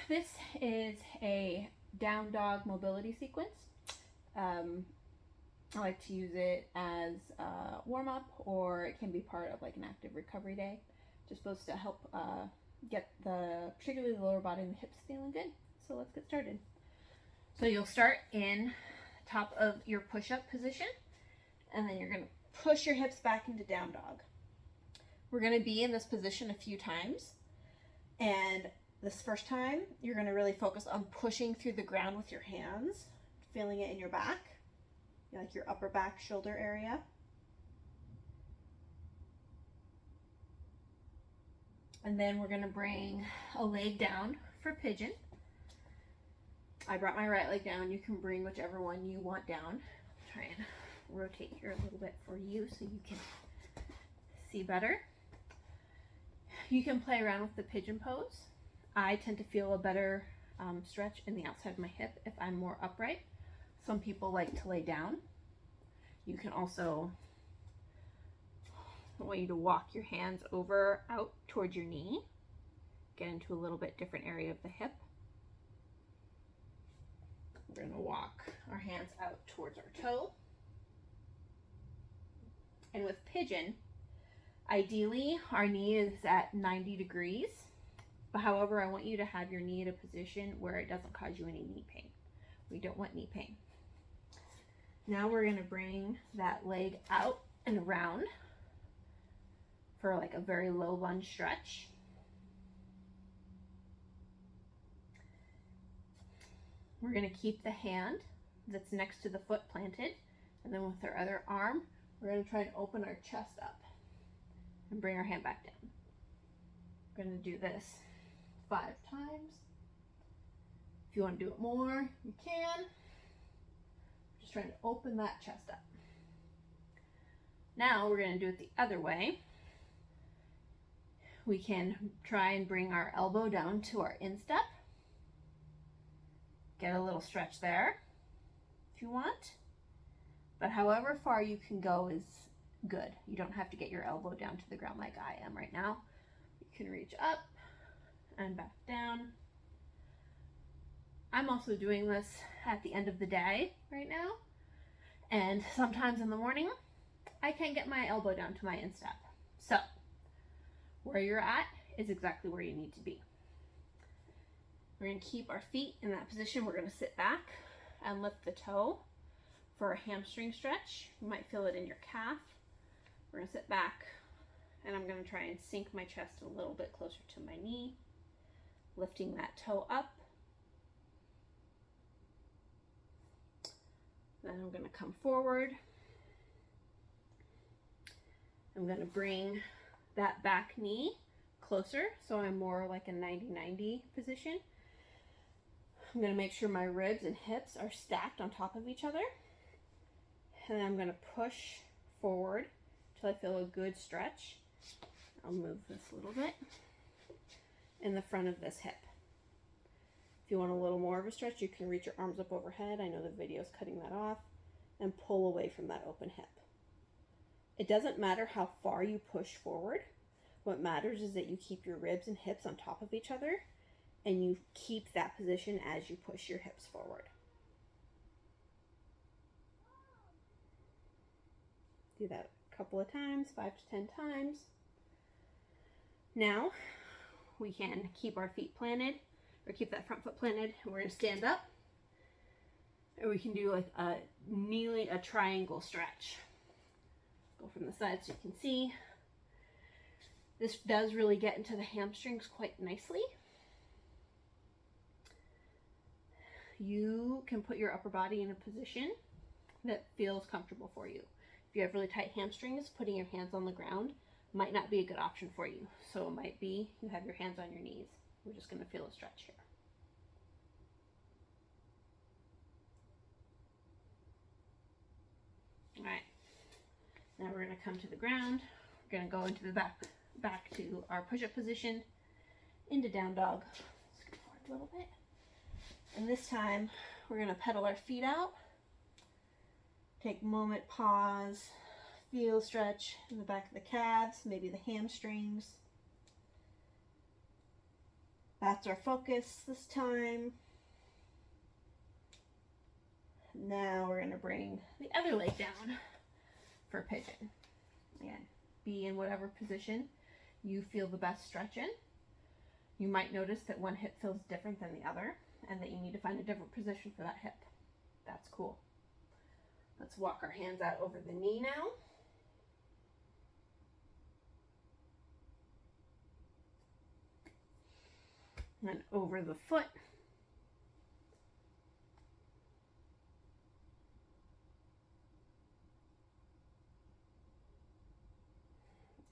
this is a down dog mobility sequence. I like to use it as a warm up, or it can be part of like an active recovery day. Just supposed to help get particularly the lower body and the hips feeling good. So let's get started. So you'll start in top of your push-up position, and then you're going to push your hips back into down dog. We're going to be in this position a few times, and this first time you're going to really focus on pushing through the ground with your hands, feeling it in your back, like your upper back shoulder area. And then we're going to bring a leg down for pigeon. I brought my right leg down. You can bring whichever one you want down. Try and rotate here a little bit for you so you can see better. You can play around with the pigeon pose. I tend to feel a better stretch in the outside of my hip if I'm more upright. Some people like to lay down. You can also, I want you to walk your hands over out towards your knee. Get into a little bit different area of the hip. We're going to walk our hands out towards our toe. And with pigeon, ideally our knee is at 90 degrees. But however, I want you to have your knee at a position where it doesn't cause you any knee pain. We don't want knee pain. Now we're going to bring that leg out and around for like a very low lunge stretch. We're going to keep the hand that's next to the foot planted, and then with our other arm, we're going to try and open our chest up and bring our hand back down. We're going to do this 5 times. If you want to do it more, you can. Just trying to open that chest up. Now we're going to do it the other way. We can try and bring our elbow down to our instep. Get a little stretch there if you want. But however far you can go is good. You don't have to get your elbow down to the ground like I am right now. You can reach up and back down. I'm also doing this at the end of the day right now. And sometimes in the morning, I can't get my elbow down to my instep. So where you're at is exactly where you need to be. We're going to keep our feet in that position. We're going to sit back and lift the toe for a hamstring stretch. You might feel it in your calf. We're going to sit back, and I'm going to try and sink my chest a little bit closer to my knee, lifting that toe up. Then I'm going to come forward. I'm going to bring that back knee closer, so I'm more like a 90-90 position. I'm going to make sure my ribs and hips are stacked on top of each other. And then I'm going to push forward until I feel a good stretch. I'll move this a little bit in the front of this hip. If you want a little more of a stretch, you can reach your arms up overhead. I know the video is cutting that off. And pull away from that open hip. It doesn't matter how far you push forward. What matters is that you keep your ribs and hips on top of each other, and you keep that position as you push your hips forward. Do that a couple of times, 5 to 10 times. Now we can keep our feet planted, or keep that front foot planted, and we're going to stand up. Or we can do like a triangle stretch. Go from the side so you can see. This does really get into the hamstrings quite nicely. You can put your upper body in a position that feels comfortable for you. If you have really tight hamstrings, putting your hands on the ground might not be a good option for you. So it might be you have your hands on your knees. We're just going to feel a stretch here. All right, now we're going to come to the ground. We're going to go into the back to our push-up position, into down dog. Let's go forward a little bit. And this time, we're going to pedal our feet out. Take a moment, pause, feel stretch in the back of the calves, maybe the hamstrings. That's our focus this time. Now we're going to bring the other leg down for pigeon. Again, be in whatever position you feel the best stretch in. You might notice that one hip feels different than the other and that you need to find a different position for that hip. That's cool. Let's walk our hands out over the knee now. And over the foot.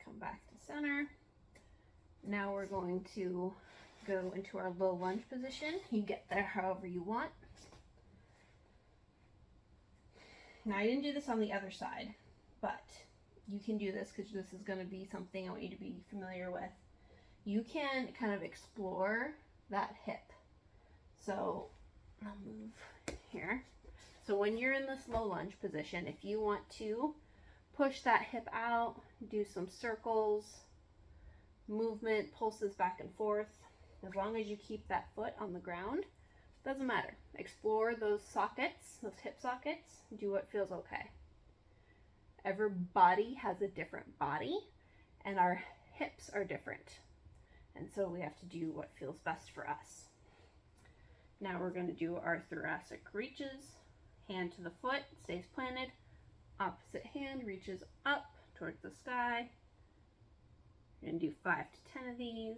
Come back to center. Now we're going to go into our low lunge position. You get there however you want. Now I didn't do this on the other side, but you can do this because this is going to be something I want you to be familiar with. You can kind of explore that hip. So I'll move here. So when you're in this low lunge position, if you want to push that hip out, do some circles, movement, pulses back and forth, as long as you keep that foot on the ground, doesn't matter. Explore those sockets, those hip sockets, do what feels okay. Every body has a different body, and our hips are different. And so we have to do what feels best for us. Now we're going to do our thoracic reaches. Hand to the foot, stays planted. Opposite hand reaches up towards the sky. We're going to do 5 to 10 of these.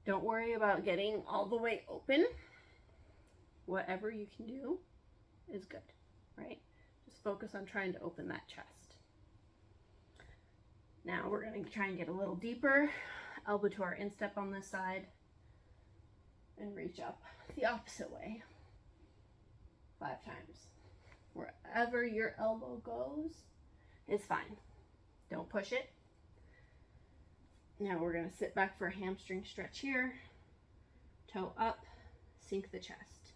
Don't worry about getting all the way open. Whatever you can do is good, right? Just focus on trying to open that chest. Now we're going to try and get a little deeper. Elbow to our instep on this side and reach up the opposite way 5 times. Wherever your elbow goes is fine. Don't push it. Now we're going to sit back for a hamstring stretch here. Toe up, sink the chest.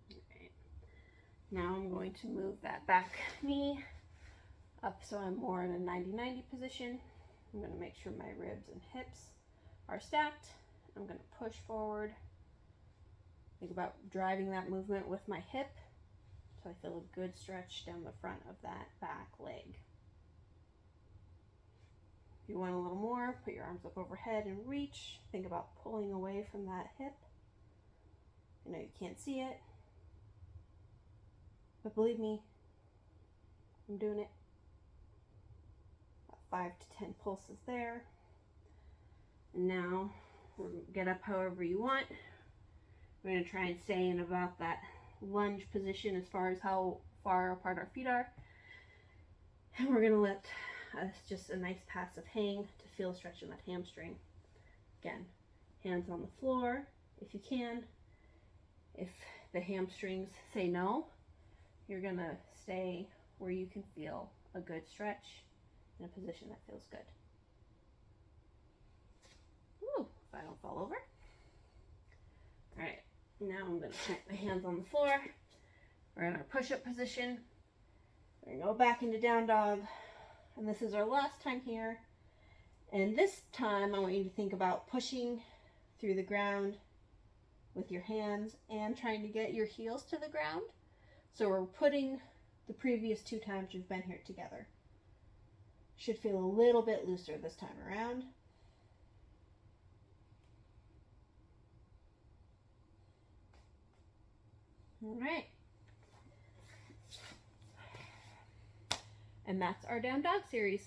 Okay. Now I'm going to move that back knee up so I'm more in a 90-90 position. I'm going to make sure my ribs and hips are stacked. I'm going to push forward. Think about driving that movement with my hip so I feel a good stretch down the front of that back leg. If you want a little more, put your arms up overhead and reach. Think about pulling away from that hip. I know you can't see it, but believe me, I'm doing it. About 5 to 10 pulses there. And now we'll get up however you want. We're going to try and stay in about that lunge position as far as how far apart our feet are. And we're going to let us just a nice passive hang to feel stretch in that hamstring. Again, hands on the floor if you can. If the hamstrings say no, you're going to stay where you can feel a good stretch in a position that feels good. Woo, if I don't fall over. All right. Now I'm going to put my hands on the floor. We're in our push-up position. We're going to go back into down dog. And this is our last time here. And this time I want you to think about pushing through the ground with your hands and trying to get your heels to the ground. So we're putting the previous 2 times we've been here together. Should feel a little bit looser this time around. All right. And that's our down dog series.